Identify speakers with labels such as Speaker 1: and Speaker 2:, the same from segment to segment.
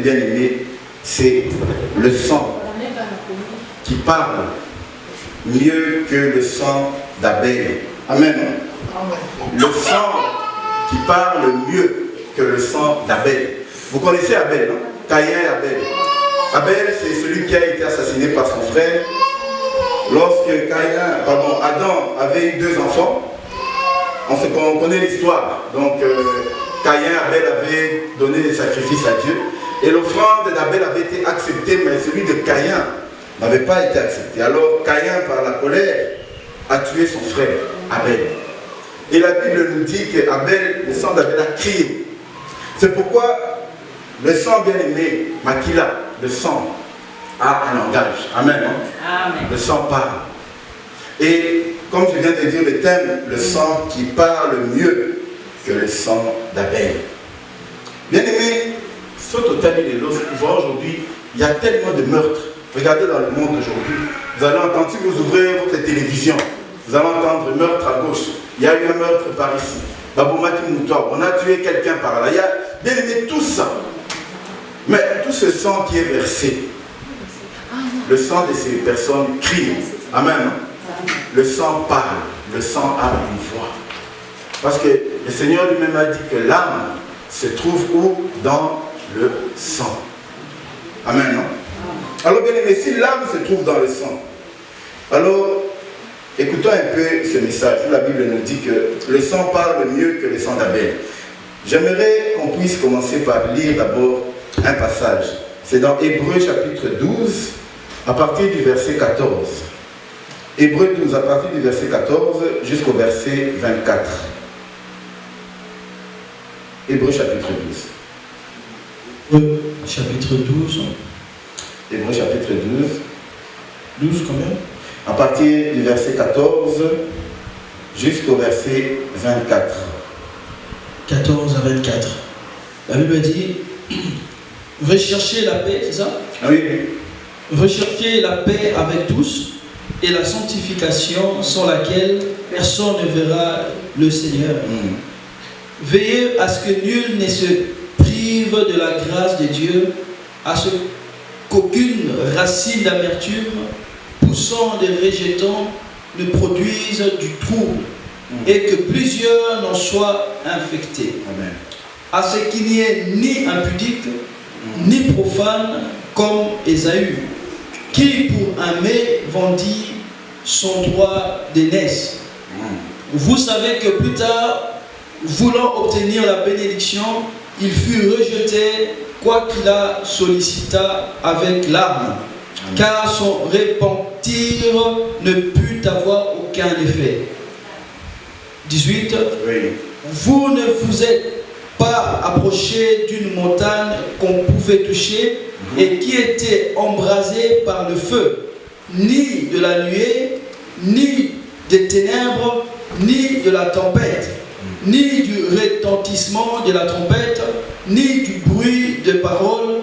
Speaker 1: bien aimé, c'est le sang qui parle mieux que le sang d'Abel. Amen. Le sang qui parle mieux que le sang d'Abel. Vous connaissez Abel, non? Caïn et Abel. Abel, c'est celui qui a été assassiné par son frère. Lorsque Adam avait eu 2 enfants, on connaît l'histoire. Donc, Caïn et Abel avaient donné des sacrifices à Dieu. Et l'offrande d'Abel avait été acceptée, mais celui de Caïn n'avait pas été accepté. Alors, Caïn, par la colère, a tué son frère, Abel. Et la Bible nous dit que Abel, le sang d'Abel a crié. C'est pourquoi le sang bien-aimé, Makila, le sang, a un langage. Amen. Amen. Le sang parle. Et comme je viens de dire le thème, le sang qui parle mieux que le sang d'Abel. Bien-aimé, saute au tamis de l'eau. Aujourd'hui, il y a tellement de meurtres. Regardez dans le monde aujourd'hui. Vous allez entendre, si vous ouvrez votre télévision, vous allez entendre meurtre à gauche. Il y a eu un meurtre par ici. Baboumati Moutoua, on a tué quelqu'un par là. Il y a bien aimé tout ça. Mais tout ce sang qui est versé, le sang de ces personnes crie. Amen. Le sang parle. Le sang a une voix. Parce que le Seigneur lui-même a dit que l'âme se trouve où? Dans le sang. Amen. Non? Alors bien aimé, si l'âme se trouve dans le sang, alors écoutons un peu ce message où la Bible nous dit que le sang parle mieux que le sang d'Abel. J'aimerais qu'on puisse commencer par lire d'abord un passage. C'est dans Hébreux chapitre 12, à partir du verset 14. Hébreux 12, à partir du verset 14 jusqu'au verset 24. Hébreux chapitre 12.
Speaker 2: Hébreux chapitre 12.
Speaker 1: Hébreux chapitre 12.
Speaker 2: 12 combien?
Speaker 1: À partir du verset 14 jusqu'au verset 24.
Speaker 2: 14 à 24. La Bible dit, recherchez la paix, c'est ça?
Speaker 1: Oui.
Speaker 2: Recherchez la paix avec tous et la sanctification sans laquelle personne ne verra le Seigneur. Veillez à ce que nul ne se prive de la grâce de Dieu, à ce qu'aucune racine d'amertume poussant des rejetants ne produise du trouble et que plusieurs n'en soient infectés.
Speaker 1: Amen.
Speaker 2: À ce qu'il n'y ait ni impudique ni profane comme Ésaü, qui pour un mets vendit son droit d'aînesse. Vous savez que plus tard, voulant obtenir la bénédiction, il fut rejeté, quoiqu'il la sollicita avec larmes, car son repentir ne put avoir aucun effet. 18.
Speaker 1: Oui.
Speaker 2: Vous ne vous êtes pas approché d'une montagne qu'on pouvait toucher et qui était embrasée par le feu, ni de la nuée, ni des ténèbres, ni de la tempête, ni du retentissement de la trompette, ni du bruit de paroles,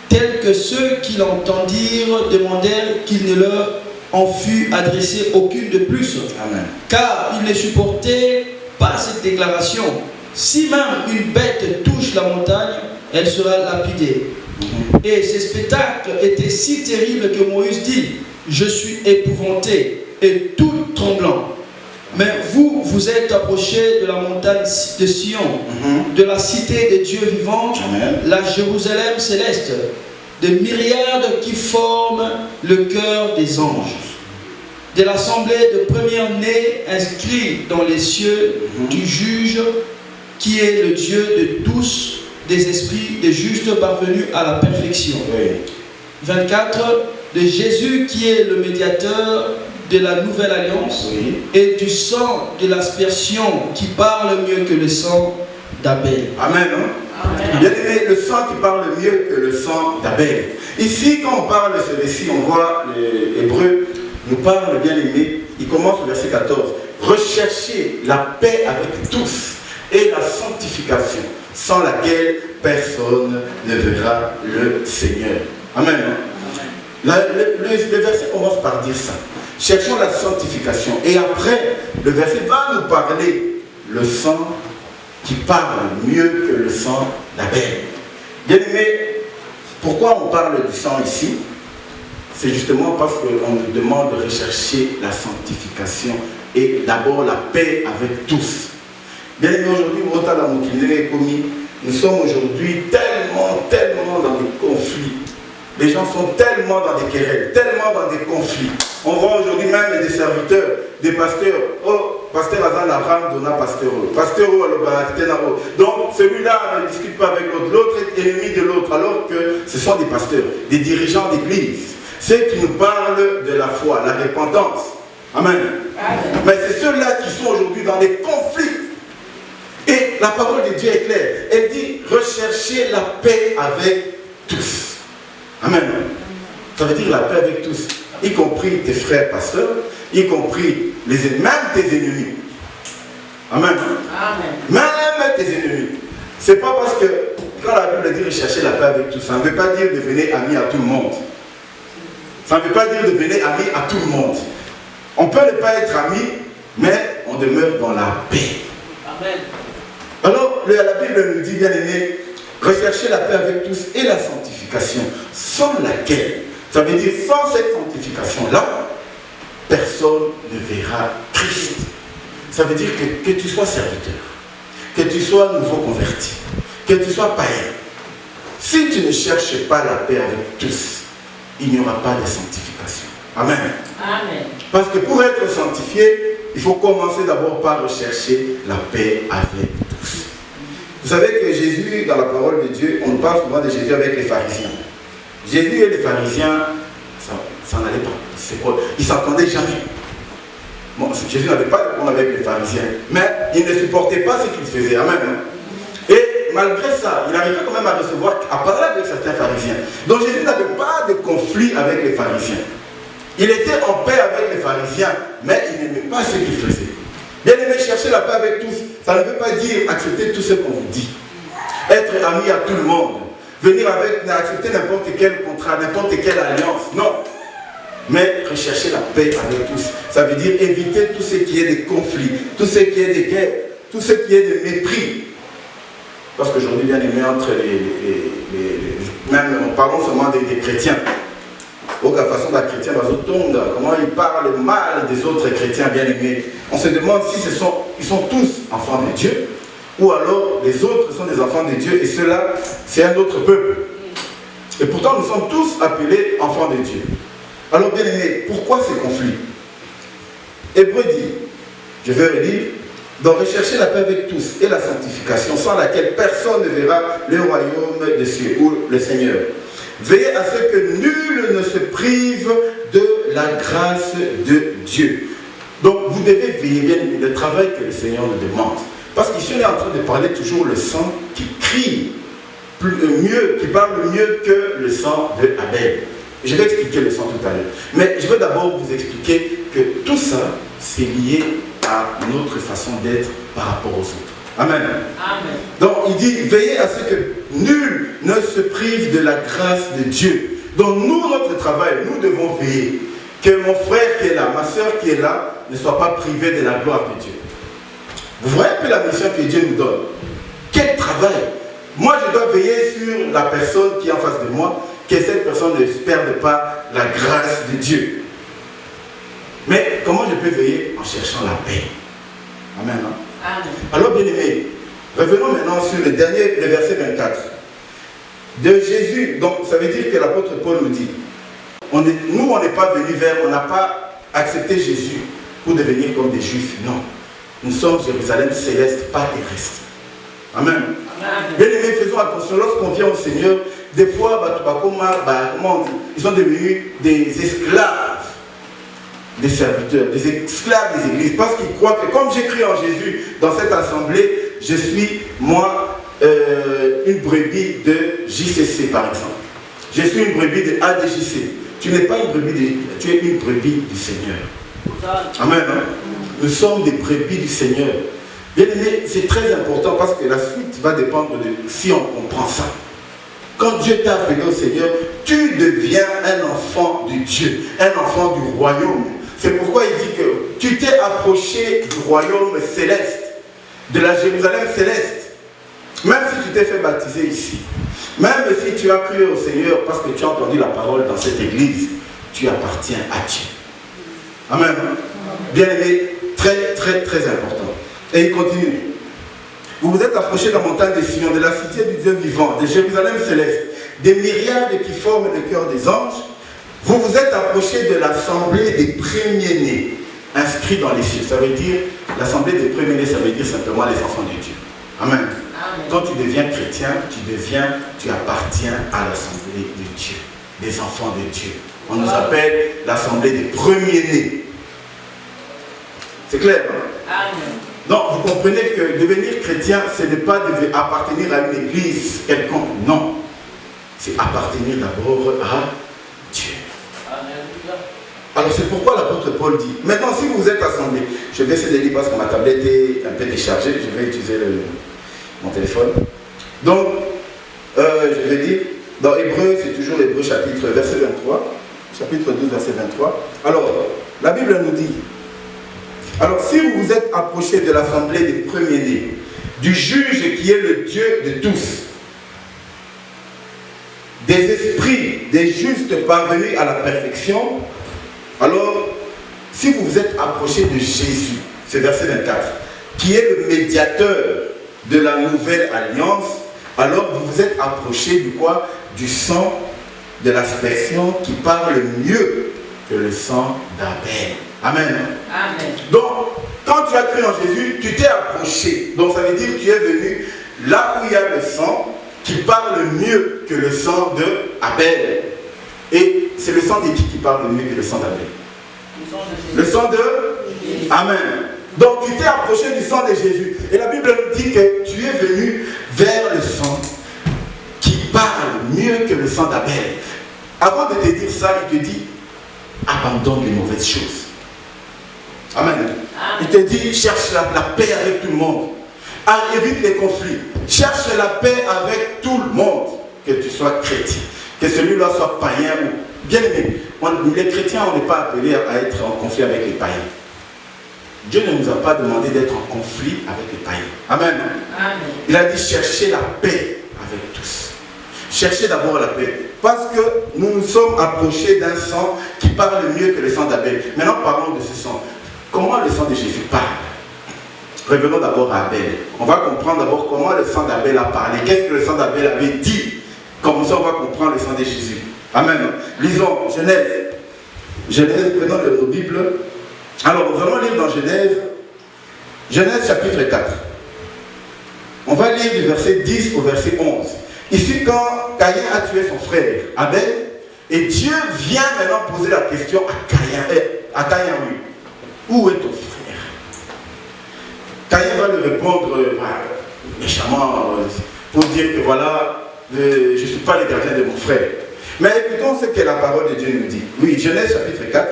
Speaker 2: tels que ceux qui l'entendirent demandèrent qu'il ne leur en fût adressé aucune de plus.
Speaker 1: Amen.
Speaker 2: Car ils ne supportaient pas cette déclaration. Si même une bête touche la montagne, elle sera lapidée. Et ce spectacle était si terrible que Moïse dit, je suis épouvanté et tout tremblant. Mais vous, vous êtes approchés de la montagne de Sion, de la cité des dieux vivants, la Jérusalem céleste, des myriades qui forment le cœur des anges, de l'assemblée de premiers-nés inscrits dans les cieux du juge qui est le Dieu de tous, des esprits des justes parvenus à la perfection. 24, de Jésus qui est le médiateur de la nouvelle alliance et du sang de l'aspersion qui parle mieux que le sang d'Abel.
Speaker 1: Amen. Bien aimé, le sang qui parle mieux que le sang d'Abel. Ici, quand on parle de ce récit, on voit l'Hébreu nous parle, bien aimé, il commence au verset 14. Recherchez la paix avec tous et la sanctification, sans laquelle personne ne verra le Seigneur. Amen. Le verset commence par dire ça. Cherchons la sanctification. Et après, le verset va nous parler le sang qui parle mieux que le sang d'Abel. Bien aimé, Pourquoi on parle du sang ici? C'est justement parce qu'on nous demande de rechercher la sanctification et d'abord la paix avec tous. Bien aimé, aujourd'hui, nous sommes aujourd'hui tellement dans des conflits. Les gens sont tellement dans des querelles, tellement dans des conflits. On voit aujourd'hui même des serviteurs, des pasteurs. Oh, pasteur Azan Aram donna pasteur. Pasteur donc celui-là ne discute pas avec l'autre. L'autre est ennemi de l'autre, alors que ce sont des pasteurs, des dirigeants d'église. Ceux qui nous parlent de la foi, la repentance. Amen. Amen. Mais c'est ceux-là qui sont aujourd'hui dans des conflits. Et la parole de Dieu est claire. Elle dit, recherchez la paix avec tous. Amen. Ça veut dire la paix avec tous, y compris tes frères pasteurs, y compris même tes ennemis. Amen. Amen. Même tes ennemis. C'est pas parce que, quand la Bible dit rechercher la paix avec tous, ça ne veut pas dire devenir ami à tout le monde. Ça ne veut pas dire devenir ami à tout le monde. On peut ne pas être ami, mais on demeure dans la paix. Amen. Alors, la Bible nous dit, bien aimé, rechercher la paix avec tous et la sanctification, sans laquelle, ça veut dire sans cette sanctification-là, personne ne verra Christ. Ça veut dire que tu sois serviteur, que tu sois nouveau converti, que tu sois païen. Si tu ne cherches pas la paix avec tous, il n'y aura pas de sanctification. Amen. Amen. Parce que pour être sanctifié, il faut commencer d'abord par rechercher la paix avec tous. Vous savez que Jésus, dans la parole de Dieu, on parle souvent de Jésus avec les pharisiens. Jésus et les pharisiens, ça n'allait pas. C'est quoi? Ils ne s'entendaient jamais. Bon, Jésus n'avait pas de problème avec les pharisiens, mais ils ne supportaient pas ce qu'ils faisaient. Amen. Et malgré ça, il arrivait quand même à recevoir, à parler avec certains pharisiens. Donc Jésus n'avait pas de conflit avec les pharisiens. Il était en paix avec les pharisiens, mais il n'aimait pas ce qu'ils faisaient. Bien aimé, chercher la paix avec tous, ça ne veut pas dire accepter tout ce qu'on vous dit. Être ami à tout le monde. Venir avec, accepter n'importe quel contrat, n'importe quelle alliance. Non. Mais rechercher la paix avec tous. Ça veut dire éviter tout ce qui est des conflits, tout ce qui est des guerres, tout ce qui est de mépris. Parce qu'aujourd'hui, bien aimé, entre même parlons seulement des chrétiens. La façon d'un chrétien va se tomber, comment ils parlent mal des autres chrétiens bien aimés. On se demande si ils sont tous enfants de Dieu, ou alors les autres sont des enfants de Dieu, et ceux-là, c'est un autre peuple. Et pourtant, nous sommes tous appelés enfants de Dieu. Alors bien aimés, pourquoi ces conflits? Hébreu dit, je vais relire, donc rechercher la paix avec tous et la sanctification, sans laquelle personne ne verra le royaume des cieux ou le Seigneur. Veillez à ce que nul ne se prive de la grâce de Dieu. Donc vous devez veiller bien le travail que le Seigneur nous demande. Parce qu'ici on est en train de parler toujours le sang qui crie mieux, qui parle mieux que le sang de Abel. Je vais expliquer le sang tout à l'heure. Mais je veux d'abord vous expliquer que tout ça, c'est lié à notre façon d'être par rapport aux autres. Amen. Amen. Donc il dit, veillez à ce que nul ne se prive de la grâce de Dieu. Donc nous, notre travail, nous devons veiller que mon frère qui est là, ma soeur qui est là, ne soit pas privé de la gloire de Dieu. Vous voyez un peu la mission que Dieu nous donne. Quel travail! Moi, je dois veiller sur la personne qui est en face de moi, que cette personne ne perde pas la grâce de Dieu. Mais comment je peux veiller? En cherchant la paix. Amen. Hein? Amen. Alors, bien aimé, revenons maintenant sur le verset 24 de Jésus. Donc, ça veut dire que l'apôtre Paul nous dit, nous, on n'est pas venus on n'a pas accepté Jésus pour devenir comme des Juifs. Non. Nous sommes Jérusalem céleste, pas terrestre. Amen. Amen. Bien aimé, faisons attention. Lorsqu'on vient au Seigneur, des fois, comment on dit, ils sont devenus des esclaves des serviteurs, des esclaves des églises, parce qu'ils croient que comme j'écris en Jésus dans cette assemblée, je suis, moi, une brebis de JCC, par exemple. Je suis une brebis de ADJC. Tu n'es pas une brebis, tu es une brebis du Seigneur. Amen. Hein? Nous sommes des brebis du Seigneur. Bien aimé, c'est très important parce que la suite va dépendre de si on comprend ça. Quand Dieu t'a appelé au Seigneur, tu deviens un enfant de Dieu, un enfant du royaume. C'est pourquoi il dit que tu t'es approché du royaume céleste, de la Jérusalem céleste. Même si tu t'es fait baptiser ici, Même si tu as cru au Seigneur parce que tu as entendu la parole dans cette église, tu appartiens à Dieu. Amen. Bien aimé, très très très important. Et il continue. Vous vous êtes approchés de la montagne des Sion, de la cité du Dieu vivant, de Jérusalem céleste, des myriades qui forment le cœur des anges. Vous vous êtes approchés de l'assemblée des premiers-nés, inscrits dans les cieux. Ça veut dire, l'assemblée des premiers-nés, ça veut dire simplement les enfants de Dieu. Amen. Amen. Quand tu deviens chrétien, tu appartiens à l'assemblée de Dieu, des enfants de Dieu. On nous appelle l'assemblée des premiers-nés. C'est clair, hein? Amen. Donc, vous comprenez que devenir chrétien, ce n'est pas appartenir à une église quelconque. Non. C'est appartenir d'abord à Dieu. Alors, c'est pourquoi l'apôtre Paul dit, maintenant, si vous vous êtes assemblés, je vais essayer de lire parce que ma tablette est un peu déchargée, je vais utiliser mon téléphone. Donc, je vais lire, dans Hébreu, c'est toujours Hébreu chapitre 12, verset 23. Alors, la Bible nous dit, alors si vous vous êtes approchés de l'assemblée des premiers-nés, du juge qui est le Dieu de tous, des esprits, des justes parvenus à la perfection, alors si vous vous êtes approchés de Jésus, c'est verset 24, qui est le médiateur de la nouvelle alliance, alors vous vous êtes approchés du quoi? Du sang de l'aspersion qui parle mieux que le sang d'Abel. Amen. Amen. Donc, quand tu as cru en Jésus, tu t'es approché. Donc, ça veut dire que tu es venu là où il y a le sang qui parle mieux que le sang d'Abel. Et c'est le sang de qui parle mieux que le sang d'Abel? Le sang de Jésus. Amen. Donc, tu t'es approché du sang de Jésus. Et la Bible nous dit que tu es venu vers le sang qui parle mieux que le sang d'Abel. Avant de te dire ça, il te dit abandonne les mauvaises choses. Amen. Amen. Il te dit cherche la paix avec tout le monde. Évite les conflits. Cherche la paix avec tout le monde. Que tu sois chrétien. Que celui-là soit païen ou bien aimé. Les chrétiens, on n'est pas appelés à être en conflit avec les païens. Dieu ne nous a pas demandé d'être en conflit avec les païens. Amen. Amen. Il a dit chercher la paix avec tous. Cherchez d'abord la paix. Parce que nous nous sommes approchés d'un sang qui parle mieux que le sang d'Abel. Maintenant, parlons de ce sang. Comment le sang de Jésus parle? Revenons d'abord à Abel. On va comprendre d'abord comment le sang d'Abel a parlé. Qu'est-ce que le sang d'Abel avait dit? Comme ça, on va comprendre le sang de Jésus. Amen. Lisons Genèse. Genèse, prenons nos Bibles. Alors, nous allons lire dans Genèse chapitre 4. On va lire du verset 10 au verset 11. Ici, quand Caïn a tué son frère Abel, et Dieu vient maintenant poser la question à Caïn, oui. Où est ton frère? Caïn va lui répondre méchamment pour dire que voilà, je ne suis pas le gardien de mon frère. Mais écoutons ce que la parole de Dieu nous dit. Oui, Genèse chapitre 4,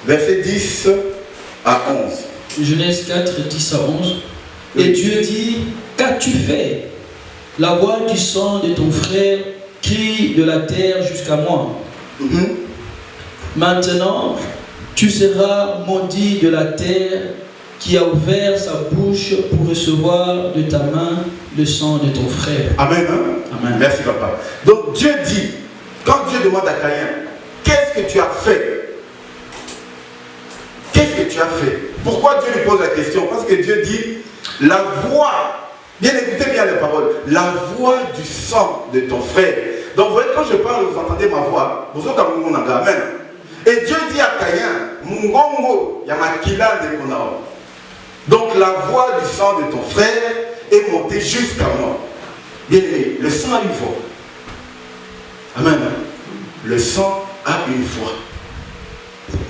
Speaker 1: verset 10 à 11.
Speaker 2: Genèse 4, 10 à 11. Oui. Et Dieu dit, qu'as-tu fait? La voix du sang de ton frère crie de la terre jusqu'à moi. Maintenant, tu seras maudit de la terre qui a ouvert sa bouche pour recevoir de ta main le sang de ton frère.
Speaker 1: Amen. Amen. Merci papa. Donc Dieu dit, quand Dieu demande à Caïn, qu'est-ce que tu as fait? Qu'est-ce que tu as fait? Pourquoi Dieu lui pose la question? Parce que Dieu dit, la voix, bien écoutez bien les paroles, la voix du sang de ton frère. Donc vous voyez, quand je parle, vous entendez ma voix. Vous êtes comme mon amen. Et Dieu dit à Caïn, Mungongo, Yamakila de Konao. Donc la voix du sang de ton frère est montée jusqu'à moi. Bien aimé, le sang a une voix. Amen. Le sang a une voix.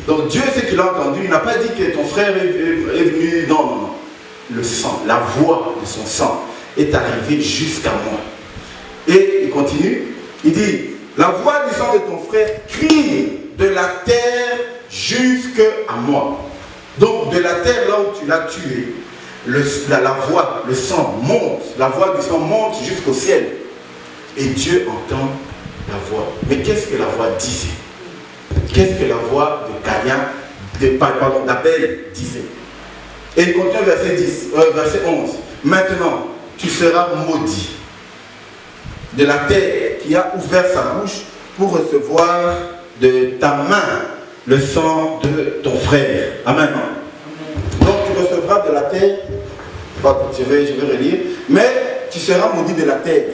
Speaker 1: Donc Dieu, ce qu'il a entendu, il n'a pas dit que ton frère est venu. Non, non, non. Le sang, la voix de son sang est arrivée jusqu'à moi. Et il continue. Il dit, la voix du sang de ton frère crie de la terre jusqu'à moi. Donc de la terre là où tu l'as tué, la voix, le sang monte, la voix du sang monte jusqu'au ciel. Et Dieu entend la voix. Mais qu'est-ce que la voix disait? Qu'est-ce que la voix de Caïn, d'Abel disait? Et il continue verset 11. Maintenant, tu seras maudit. de la terre qui a ouvert sa bouche pour recevoir de ta main le sang de ton frère. Amen. Donc tu recevras de la terre, je vais relire, mais tu seras maudit de la terre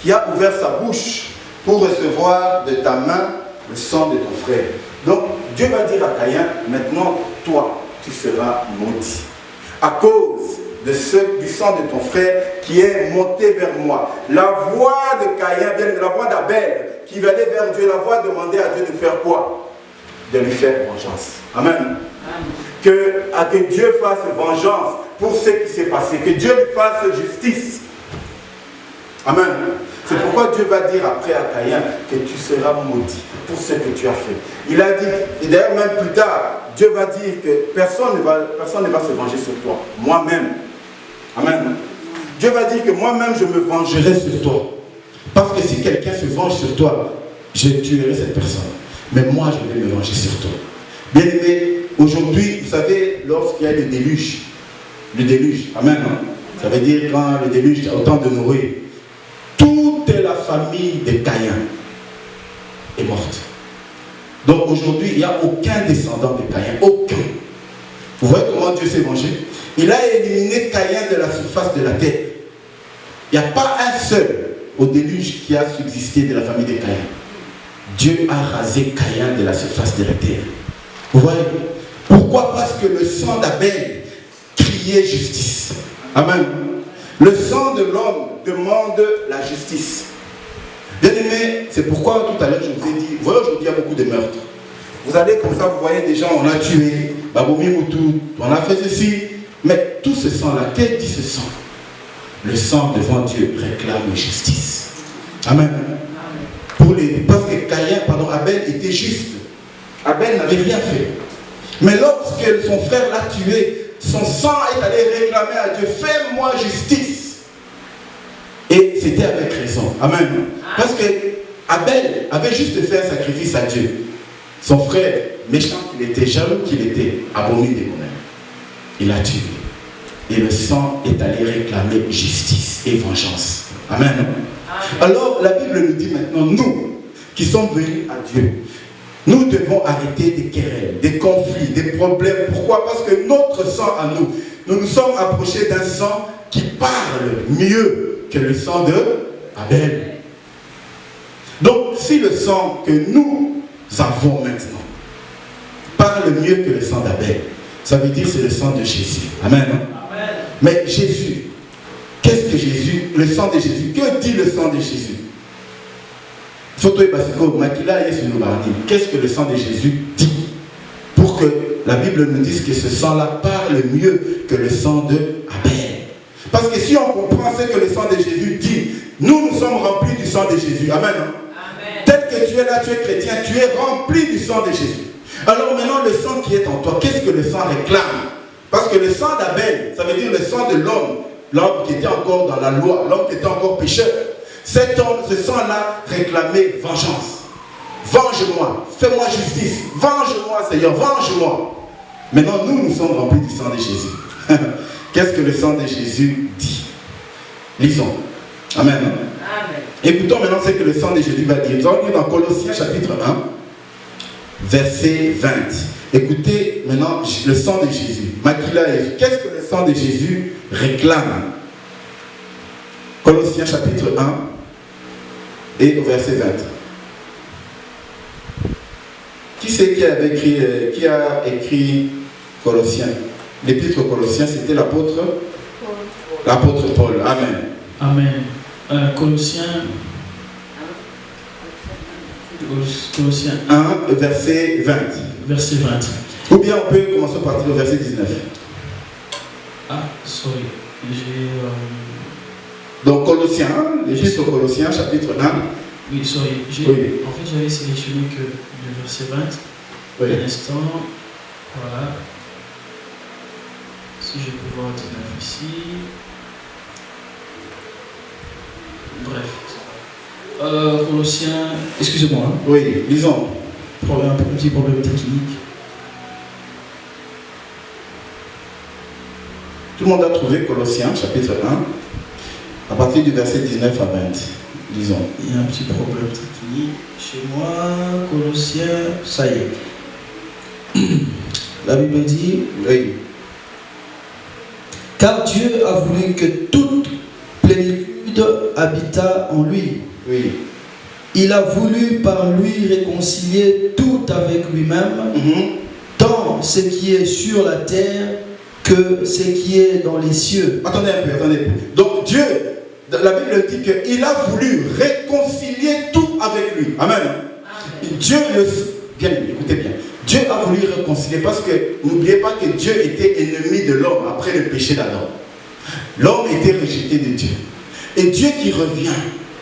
Speaker 1: qui a ouvert sa bouche pour recevoir de ta main le sang de ton frère. Donc Dieu va dire à Caïn, maintenant toi tu seras maudit à cause du sang de ton frère qui est monté vers moi. La voix de Caïn, la voix d'Abel qui va aller vers Dieu, la voix demander à Dieu de faire quoi? De lui faire vengeance. Amen. Amen. Que Dieu fasse vengeance pour ce qui s'est passé, que Dieu lui fasse justice. Amen. C'est pourquoi Dieu va dire après à Caïn que tu seras maudit pour ce que tu as fait. Il a dit, et d'ailleurs même plus tard, Dieu va dire que personne ne va se venger sur toi, moi-même. Amen. Dieu va dire que moi-même je me vengerai sur toi. Parce que si quelqu'un se venge sur toi, je tuerai cette personne. Mais moi je vais me venger sur toi. Bien aimé, aujourd'hui, vous savez, lorsqu'il y a le déluge, amen, ça veut dire quand le déluge au temps de Noé, toute la famille de Caïn est morte. Donc aujourd'hui, il n'y a aucun descendant de Caïn, aucun. Vous voyez comment Dieu s'est vengé? Il a éliminé Caïn de la surface de la terre. Il n'y a pas un seul au déluge qui a subsisté de la famille de Caïn. Dieu a rasé Caïn de la surface de la terre. Vous voyez? Pourquoi? Parce que le sang d'Abel criait justice. Amen. Le sang de l'homme demande la justice. Bien aimé, c'est pourquoi tout à l'heure je vous ai dit, vous voyez aujourd'hui il y a beaucoup de meurtres. Vous allez comme ça, vous voyez des gens, on a tué, Baboumi Moutou, on a fait ceci. Mais tout ce sang-là, qu'est-ce dit ce sang? Le sang devant Dieu réclame justice. Amen. Parce que Abel était juste. Abel n'avait rien fait. Mais lorsque son frère l'a tué, son sang est allé réclamer à Dieu, fais-moi justice. Et c'était avec raison. Amen. Parce que Abel avait juste fait un sacrifice à Dieu. Son frère, méchant qu'il était, jaloux qu'il était, abominable lui-même. Il a tué. Et le sang est allé réclamer justice et vengeance. Amen. Alors la Bible nous dit maintenant, nous qui sommes venus à Dieu, nous devons arrêter des querelles, des conflits, des problèmes. Pourquoi? Parce que notre sang à nous, nous nous sommes approchés d'un sang qui parle mieux que le sang de Abel. Donc si le sang que nous avons maintenant parle mieux que le sang d'Abel, ça veut dire que c'est le sang de Jésus. Amen. Amen. Mais Jésus, qu'est-ce que Jésus, le sang de Jésus, que dit le sang de Jésus? Qu'est-ce que le sang de Jésus dit? Pour que la Bible nous dise que ce sang-là parle mieux que le sang de Abel. Parce que si on comprend ce que le sang de Jésus dit, nous sommes remplis du sang de Jésus. Amen. Amen. Tel que tu es là, tu es chrétien, tu es rempli du sang de Jésus. Alors maintenant, le sang qui est en toi, qu'est-ce que le sang réclame? Parce que le sang d'Abel, ça veut dire le sang de l'homme qui était encore dans la loi, l'homme qui était encore pécheur. Cet homme, ce sang-là réclamait vengeance. Venge-moi, fais-moi justice, venge-moi Seigneur, venge-moi. Maintenant, nous sommes remplis du sang de Jésus. Qu'est-ce que le sang de Jésus dit? Lisons. Amen. Amen. Écoutons maintenant ce que le sang de Jésus va dire. Nous allons lire dans Colossiens chapitre 1, verset 20. Écoutez maintenant le sang de Jésus. Qu'est-ce que le sang de Jésus réclame? Colossiens chapitre 1 et au verset 20. Qui c'est qui a écrit Colossiens? L'épître Colossiens, c'était l'apôtre Paul. Amen.
Speaker 2: Amen. Colossiens
Speaker 1: 1, verset 20.
Speaker 2: Verset 20.
Speaker 1: Ou bien on peut commencer à partir du verset 19.
Speaker 2: Sorry.
Speaker 1: Donc Colossiens, l'épître Colossiens, chapitre 1.
Speaker 2: Oui, sorry.
Speaker 1: Oui.
Speaker 2: En fait, j'avais sélectionné que le verset 20.
Speaker 1: Oui.
Speaker 2: Un instant. Voilà. Si je peux voir 19 ici. Bref. Colossiens. Excusez-moi. Hein.
Speaker 1: Oui, lisons.
Speaker 2: Un petit problème technique.
Speaker 1: Tout le monde a trouvé Colossiens, chapitre 1, à partir du verset 19 à 20. Disons.
Speaker 2: Il y a un petit problème technique chez moi. Colossiens, ça y est. La Bible dit,
Speaker 1: Oui.
Speaker 2: car Dieu a voulu que toute plénitude habitât en lui.
Speaker 1: Oui.
Speaker 2: Il a voulu par lui réconcilier tout avec lui-même, tant ce qui est sur la terre que ce qui est dans les cieux.
Speaker 1: Attendez un peu, attendez un peu. Donc Dieu, la Bible dit qu'il a voulu réconcilier tout avec lui. Amen. Dieu bien, écoutez bien. Dieu a voulu réconcilier parce que n'oubliez pas que Dieu était ennemi de l'homme après le péché d'Adam. L'homme était rejeté de Dieu. Et Dieu qui revient.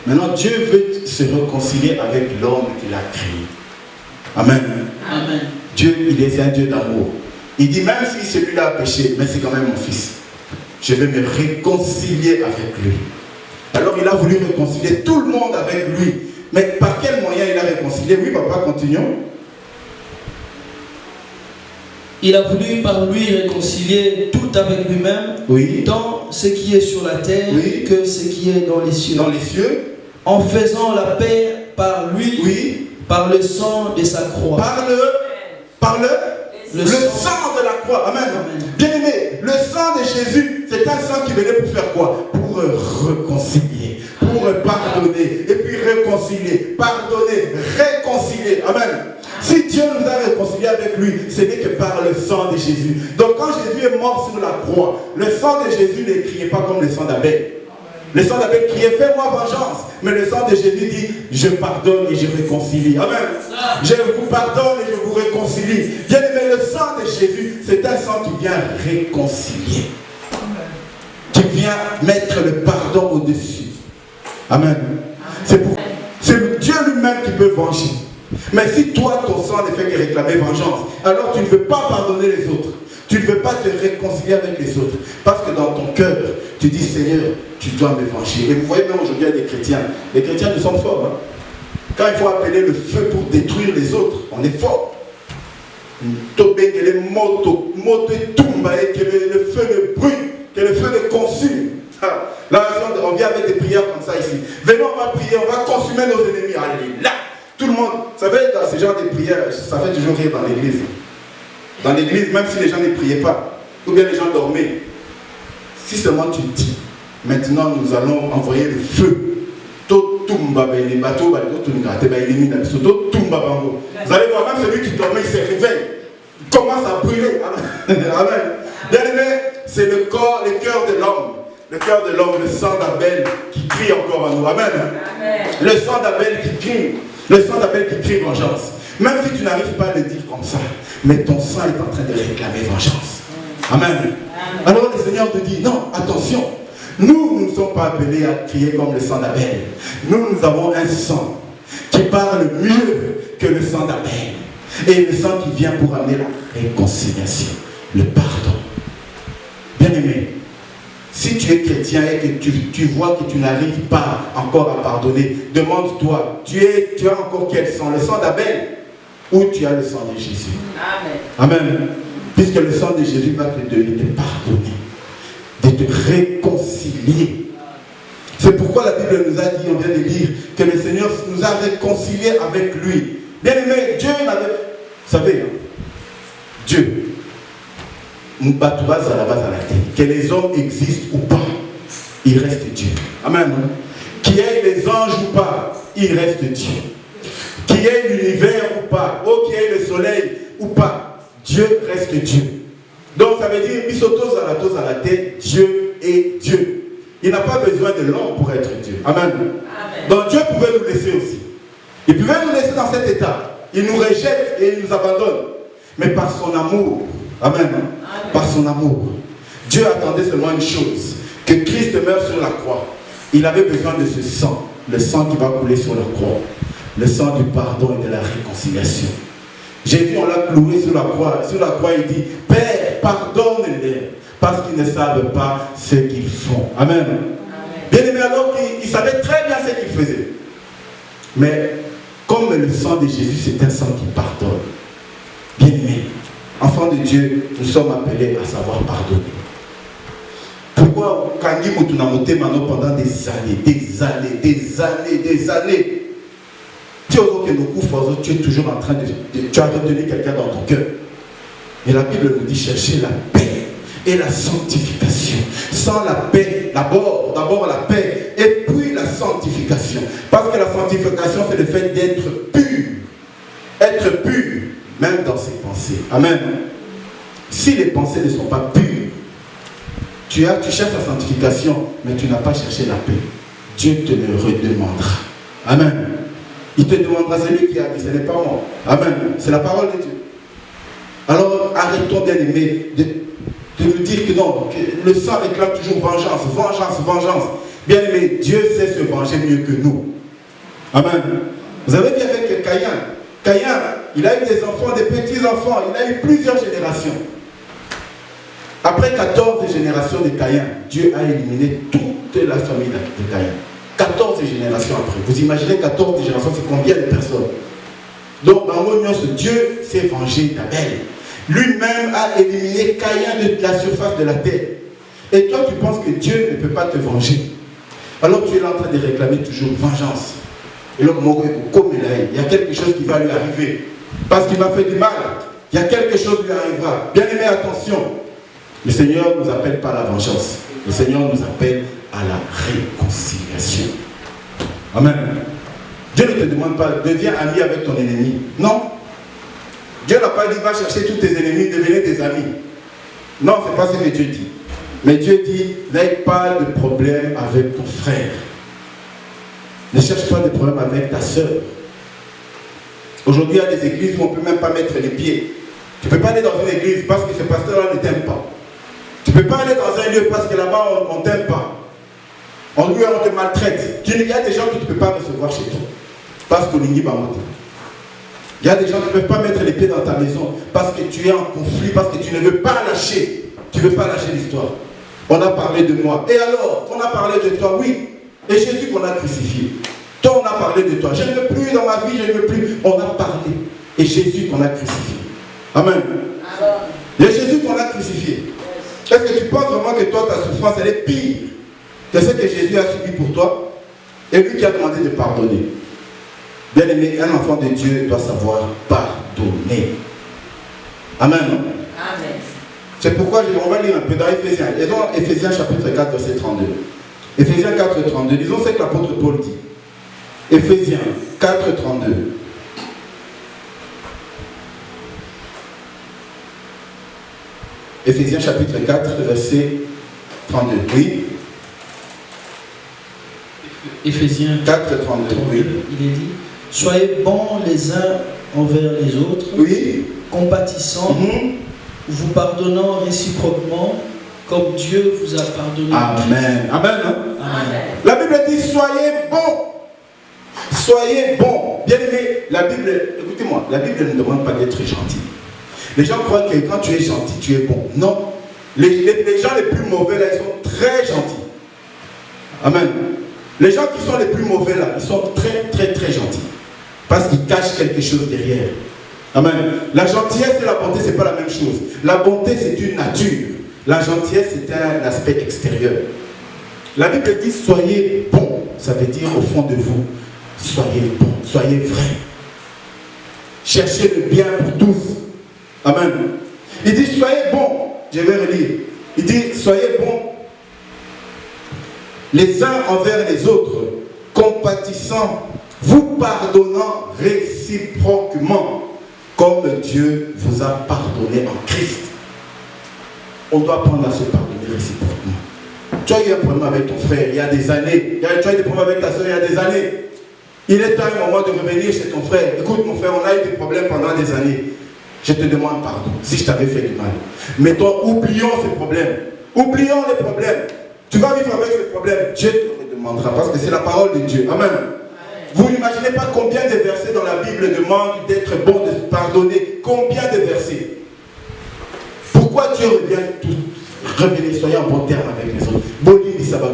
Speaker 1: Maintenant, Dieu veut se réconcilier avec l'homme qu'il a créé. Amen.
Speaker 2: Amen.
Speaker 1: Dieu, il est un Dieu d'amour. Il dit, même si celui-là a péché, mais c'est quand même mon fils. Je vais me réconcilier avec lui. Alors, il a voulu réconcilier tout le monde avec lui. Mais par quel moyen il a réconcilié? Oui, papa, continuons.
Speaker 2: Il a voulu par lui réconcilier tout avec lui-même,
Speaker 1: Oui.
Speaker 2: tant ce qui est sur la terre
Speaker 1: Oui.
Speaker 2: que ce qui est dans les cieux.
Speaker 1: Dans les cieux.
Speaker 2: En faisant la paix par lui,
Speaker 1: Oui.
Speaker 2: par le sang de sa croix.
Speaker 1: Par le sang de la croix. Amen. Bien aimé, le sang de Jésus, c'est un sang qui venait pour faire quoi? Pour réconcilier, pour pardonner, et puis réconcilier, pardonner, réconcilier. Amen. Si Dieu nous a réconciliés avec lui, ce n'est que par le sang de Jésus. Donc quand Jésus est mort sur la croix, le sang de Jésus ne criait pas comme le sang d'Abel. Le sang d'Abel criait, fais-moi vengeance. Mais le sang de Jésus dit, je pardonne et je réconcilie. Amen. Je vous pardonne et je vous réconcilie. Bien aimé, le sang de Jésus, c'est un sang qui vient réconcilier. Qui vient mettre le pardon au-dessus. Amen. C'est Dieu lui-même qui peut venger. Mais si toi, ton sang ne fait que réclamer vengeance, alors tu ne veux pas pardonner les autres. Tu ne veux pas te réconcilier avec les autres. Parce que dans ton cœur, tu dis, Seigneur, tu dois me venger. Et vous voyez même aujourd'hui, il y a des chrétiens. Les chrétiens, nous sommes forts. Hein? Quand il faut appeler le feu pour détruire les autres, on est fort. Que le feu ne brûle, que le feu ne consume. Là, on vient avec des prières comme ça ici. Venons, on va prier, on va consumer nos ennemis. Allez, là. Tout le monde, vous savez, dans ce genre de prières, ça fait toujours rire dans l'église. Dans l'église, même si les gens ne priaient pas, ou bien les gens dormaient, si seulement tu dis, maintenant nous allons envoyer le feu. Vous allez voir, même celui qui dormait, il se réveille. Il commence à brûler. Amen. Bien aimé, c'est le corps, le cœur de l'homme. Le cœur de l'homme, le sang d'Abel qui crie encore à nous. Amen. Amen. Le sang d'Abel qui crie. Le sang d'Abel qui crie vengeance. Même si tu n'arrives pas à le dire comme ça, mais ton sang est en train de réclamer vengeance. Amen. Amen. Alors le Seigneur te dit, non, attention. Nous ne sommes pas appelés à crier comme le sang d'Abel. Nous avons un sang qui parle mieux que le sang d'Abel. Et le sang qui vient pour amener la réconciliation, le pardon. Bien aimé, si tu es chrétien et que tu vois que tu n'arrives pas encore à pardonner, demande-toi, tu as encore quel sang? Le sang d'Abel ou tu as le sang de Jésus? Amen. Amen. Puisque le sang de Jésus va te donner de pardonner, de te réconcilier. C'est pourquoi la Bible nous a dit, on vient de lire, que le Seigneur nous a réconciliés avec lui. Bien aimé, Dieu n'avait... Vous savez, Dieu, que les hommes existent ou pas, il reste Dieu. Amen. Qu'il y ait les anges ou pas, il reste Dieu. Qu'il y ait l'univers ou pas, ou qu'il y ait le soleil ou pas, Dieu reste Dieu. Donc ça veut dire, Bisotos à la tête, Dieu est Dieu. Il n'a pas besoin de l'homme pour être Dieu. Amen. Amen. Donc Dieu pouvait nous laisser aussi. Il pouvait nous laisser dans cet état. Il nous rejette et il nous abandonne. Mais par son amour, amen, par son amour, Dieu attendait seulement une chose, que Christ meure sur la croix. Il avait besoin de ce sang, le sang qui va couler sur la croix, le sang du pardon et de la réconciliation. Jésus, on l'a cloué sur la croix. Sur la croix, il dit, Père, pardonne-les, parce qu'ils ne savent pas ce qu'ils font. Amen. Bien aimé, alors qu'il savait très bien ce qu'il faisait. Mais comme le sang de Jésus, c'est un sang qui pardonne. Bien aimé, enfants de Dieu, nous sommes appelés à savoir pardonner. Pourquoi pourquoi Kangi Mutunamote Mano pendant des années. Tu es toujours en train tu as retenu quelqu'un dans ton cœur. Et la Bible nous dit chercher la paix et la sanctification. Sans la paix, d'abord la paix et puis la sanctification. Parce que la sanctification, c'est le fait d'être pur. Être pur, même dans ses pensées. Amen. Si les pensées ne sont pas pures, tu cherches la sanctification, mais tu n'as pas cherché la paix. Dieu te le redemandera. Amen. Il te demandera, c'est lui qui a dit, ce n'est pas moi. Amen. C'est la parole de Dieu. Alors arrêtons bien aimé de nous dire que non, que le sang réclame toujours vengeance. Bien aimé, Dieu sait se venger mieux que nous. Amen. Vous avez vu avec Caïn, il a eu des enfants, des petits-enfants, il a eu plusieurs générations. Après 14 générations de Caïn, Dieu a éliminé toute la famille de Caïn. 14 générations après. Vous imaginez 14 générations, c'est combien de personnes? Donc, dans l'union, Dieu s'est vengé d'Abel. Lui-même a éliminé Caïn de la surface de la terre. Et toi, tu penses que Dieu ne peut pas te venger. Alors, tu es là en train de réclamer toujours vengeance. Et là, il y a quelque chose qui va lui arriver. Parce qu'il m'a fait du mal. Il y a quelque chose qui lui arrivera. Bien aimé, attention. Le Seigneur ne nous appelle pas à la vengeance. Le Seigneur nous appelle à la réconciliation. Amen. Dieu ne te demande pas, deviens ami avec ton ennemi. Non. Dieu n'a pas dit, va chercher tous tes ennemis, devenez des amis. Non, ce n'est pas ce que Dieu dit. Mais Dieu dit, n'aie pas de problème avec ton frère. Ne cherche pas de problème avec ta soeur. Aujourd'hui, il y a des églises où on ne peut même pas mettre les pieds. Tu ne peux pas aller dans une église parce que ce pasteur-là ne t'aime pas. Tu ne peux pas aller dans un lieu parce que là-bas, on ne t'aime pas. On te maltraite. Il y a des gens que tu ne peux pas recevoir chez toi. Parce que il y a des gens qui ne peuvent pas mettre les pieds dans ta maison parce que tu es en conflit, parce que tu ne veux pas lâcher. Tu ne veux pas lâcher l'histoire. On a parlé de moi. Et alors, on a parlé de toi, oui. Et Jésus qu'on a crucifié. Toi, on a parlé de toi. Je ne veux plus dans ma vie, je ne veux plus. On a parlé. Et Jésus qu'on a crucifié. Amen. Il y a Jésus qu'on a crucifié. Est-ce que tu penses vraiment que toi, ta souffrance, elle est pire que ce que Jésus a subi pour toi? Et lui qui a demandé de pardonner. Bien aimé, un enfant de Dieu doit savoir pardonner. Amen. Amen. C'est pourquoi on va lire un peu dans Éphésiens. Éphésiens chapitre 4, verset 32. Éphésiens 4, 32. Disons ce que l'apôtre Paul dit. Éphésiens 4, 32. Éphésiens chapitre 4, verset 32. Oui.
Speaker 2: Éphésiens
Speaker 1: 4, 32. Oui.
Speaker 2: Il est dit, soyez bons les uns envers les autres,
Speaker 1: oui,
Speaker 2: compatissants, vous pardonnant réciproquement, comme Dieu vous a pardonné.
Speaker 1: Amen. Amen. Hein? Amen. La Bible dit, soyez bons. Soyez bons. Bien aimé, la Bible, écoutez-moi, la Bible ne demande pas d'être gentil. Les gens croient que quand tu es gentil, tu es bon. Non. Les gens les plus mauvais là, ils sont très gentils. Amen. Les gens qui sont les plus mauvais là, ils sont très gentils. Parce qu'ils cachent quelque chose derrière. Amen. La gentillesse et la bonté, ce n'est pas la même chose. La bonté, c'est une nature. La gentillesse, c'est un aspect extérieur. La Bible dit, soyez bons. Ça veut dire au fond de vous, soyez bons, soyez vrais. Cherchez le bien pour tous. Amen. Il dit, soyez bons. Je vais relire. Il dit, soyez bons les uns envers les autres, compatissants, vous pardonnant réciproquement, comme Dieu vous a pardonné en Christ. On doit apprendre à se pardonner réciproquement. Tu as eu un problème avec ton frère il y a des années. Tu as eu des problèmes avec ta soeur il y a des années. Il est temps un moment de revenir chez ton frère. Écoute mon frère, on a eu des problèmes pendant des années. Je te demande pardon si je t'avais fait du mal. Mais toi, oublions ces problèmes. Oublions les problèmes. Tu vas vivre avec ces problèmes. Dieu te le demandera parce que c'est la parole de Dieu. Amen. Vous n'imaginez pas combien de versets dans la Bible demandent d'être bon, de pardonner. Combien de versets? Pourquoi Dieu revient tout? Revenez, soyez en bon terme avec les autres.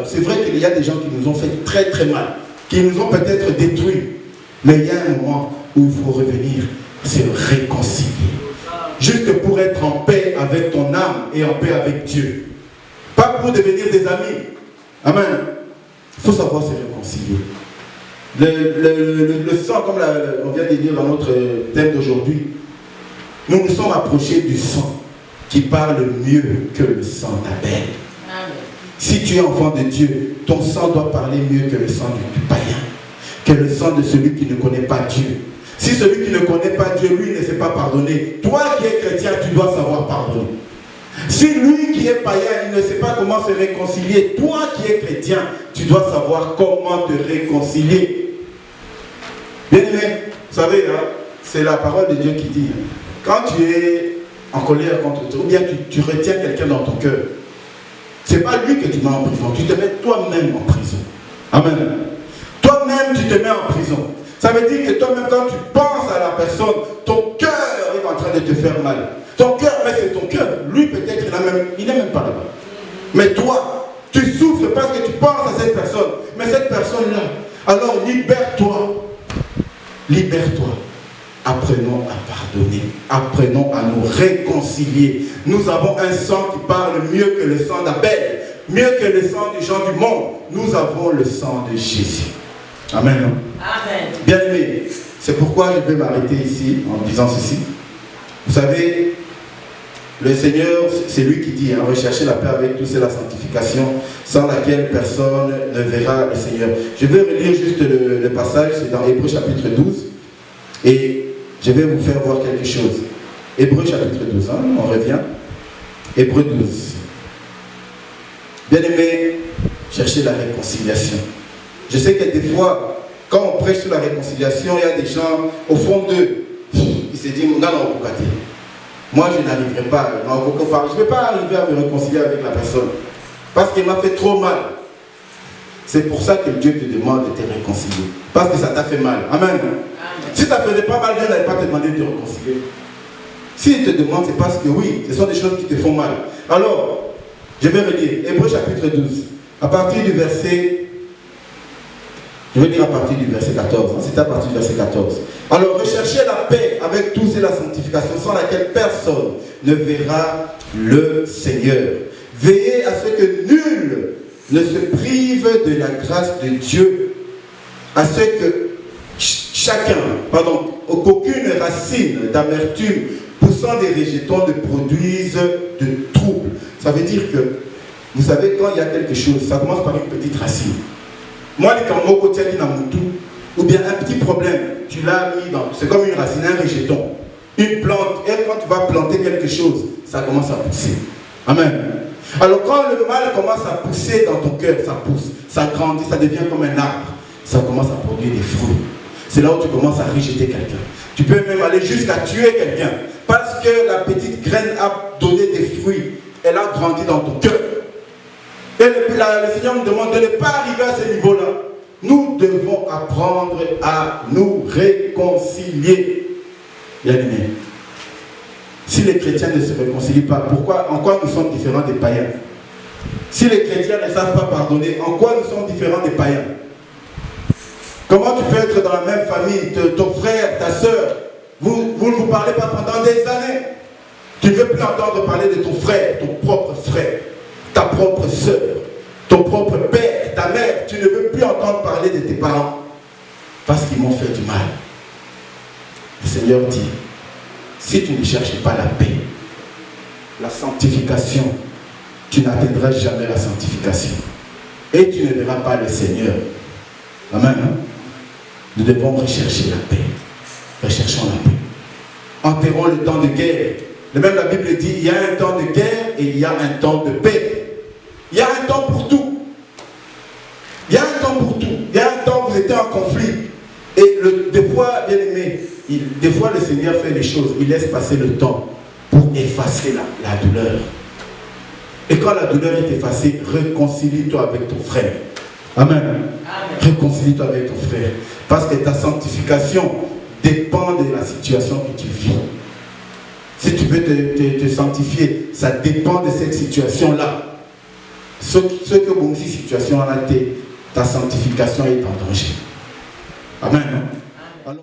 Speaker 1: C'est vrai qu'il y a des gens qui nous ont fait très mal, qui nous ont peut-être détruits. Mais il y a un moment où il faut revenir, se réconcilier. Juste pour être en paix avec ton âme et en paix avec Dieu. Pas pour devenir des amis. Amen. Il faut savoir se réconcilier. Le sang, comme on vient de dire dans notre thème d'aujourd'hui, nous nous sommes approchés du sang qui parle mieux que le sang d'Abel. Si tu es enfant de Dieu, ton sang doit parler mieux que le sang du païen, que le sang de celui qui ne connaît pas Dieu. Si celui qui ne connaît pas Dieu, lui, ne sait pas pardonner, toi qui es chrétien, tu dois savoir pardonner. Si lui qui est païen, il ne sait pas comment se réconcilier, toi qui es chrétien, tu dois savoir comment te réconcilier. Bien aimé, vous savez, hein, c'est la parole de Dieu qui dit, quand tu es en colère contre toi, ou bien tu retiens quelqu'un dans ton cœur, ce n'est pas lui que tu mets en prison, tu te mets toi-même en prison. Amen. Toi-même, tu te mets en prison. Ça veut dire que toi-même, quand tu penses à la personne, ton cœur est en train de te faire mal. Ton cœur, mais c'est ton cœur. Lui, peut-être, il n'est même pas là-bas. Mais toi, tu souffres parce que tu penses à cette personne. Mais cette personne-là, alors libère-toi. Libère-toi. Apprenons à pardonner. Apprenons à nous réconcilier. Nous avons un sang qui parle mieux que le sang d'Abel. Mieux que le sang des gens du monde. Nous avons le sang de Jésus. Amen.
Speaker 3: Amen.
Speaker 1: Bien aimé, c'est pourquoi je vais m'arrêter ici en disant ceci. Vous savez, le Seigneur, c'est lui qui dit, hein, recherchez la paix avec tous, c'est la sanctification, sans laquelle personne ne verra le Seigneur. Je vais relire juste le passage, c'est dans Hébreux chapitre 12, et je vais vous faire voir quelque chose. Hébreux chapitre 12, hein, on revient. Hébreux 12. Bien aimé, cherchez la réconciliation. Je sais que des fois, quand on prêche sur la réconciliation, il y a des gens, au fond d'eux, ils se disent, moi je n'arriverai pas, je ne vais pas arriver à me réconcilier avec la personne, parce qu'il m'a fait trop mal. C'est pour ça que Dieu te demande de te réconcilier, parce que ça t'a fait mal. Amen. Amen. Si ça ne faisait pas mal, Dieu n'allait pas te demander de te réconcilier. S'il te demande, c'est parce que oui, ce sont des choses qui te font mal. Alors, je vais relire, Hébreux chapitre 12, à partir du verset... Je vais lire à partir du verset 14. C'est à partir du verset 14. Alors, recherchez la paix avec tous et la sanctification, sans laquelle personne ne verra le Seigneur. Veillez à ce que nul ne se prive de la grâce de Dieu, à ce que qu'aucune racine d'amertume poussant des rejetons ne produise de trouble. Ça veut dire que, vous savez, quand il y a quelque chose, ça commence par une petite racine. Moi, les Kamoko tiens qui n'a moutou, ou bien un petit problème, tu l'as mis dans. C'est comme une racine, un rejeton. Une plante, et quand tu vas planter quelque chose, ça commence à pousser. Amen. Alors, quand le mal commence à pousser dans ton cœur, ça pousse, ça grandit, ça devient comme un arbre, ça commence à produire des fruits. C'est là où tu commences à rejeter quelqu'un. Tu peux même aller jusqu'à tuer quelqu'un, parce que la petite graine a donné des fruits, elle a grandi dans ton cœur. Et le Seigneur nous demande de ne pas arriver à ce niveau-là. Nous devons apprendre à nous réconcilier. Bien aimé. Si les chrétiens ne se réconcilient pas, en quoi nous sommes différents des païens? Si les chrétiens ne savent pas pardonner, en quoi nous sommes différents des païens? Comment tu peux être dans la même famille, ton frère, ta soeur, vous ne vous parlez pas pendant des années? Tu ne veux plus entendre parler de ton frère, ton propre frère, ta propre soeur, ton propre père, ta mère. Tu ne veux plus entendre parler de tes parents parce qu'ils m'ont fait du mal. Le Seigneur dit, si tu ne cherches pas la paix, la sanctification, tu n'atteindras jamais la sanctification. Et tu ne verras pas le Seigneur. Amen. Nous devons rechercher la paix. Recherchons la paix. Enterrons le temps de guerre. Même la Bible dit, il y a un temps de guerre et il y a un temps de paix. Il y a un temps pour tout. Il y a un temps pour tout. Il y a un temps où vous étiez en conflit. Et des fois, bien aimé, des fois le Seigneur fait les choses. Il laisse passer le temps pour effacer la douleur. Et quand la douleur est effacée, réconcilie-toi avec ton frère. Amen. Amen. Réconcilie-toi avec ton frère. Parce que ta sanctification dépend de la situation que tu vis. Si tu veux te sanctifier, ça dépend de cette situation-là. Ce que bon, si situation en a, ta sanctification est en danger. Amen. Alors,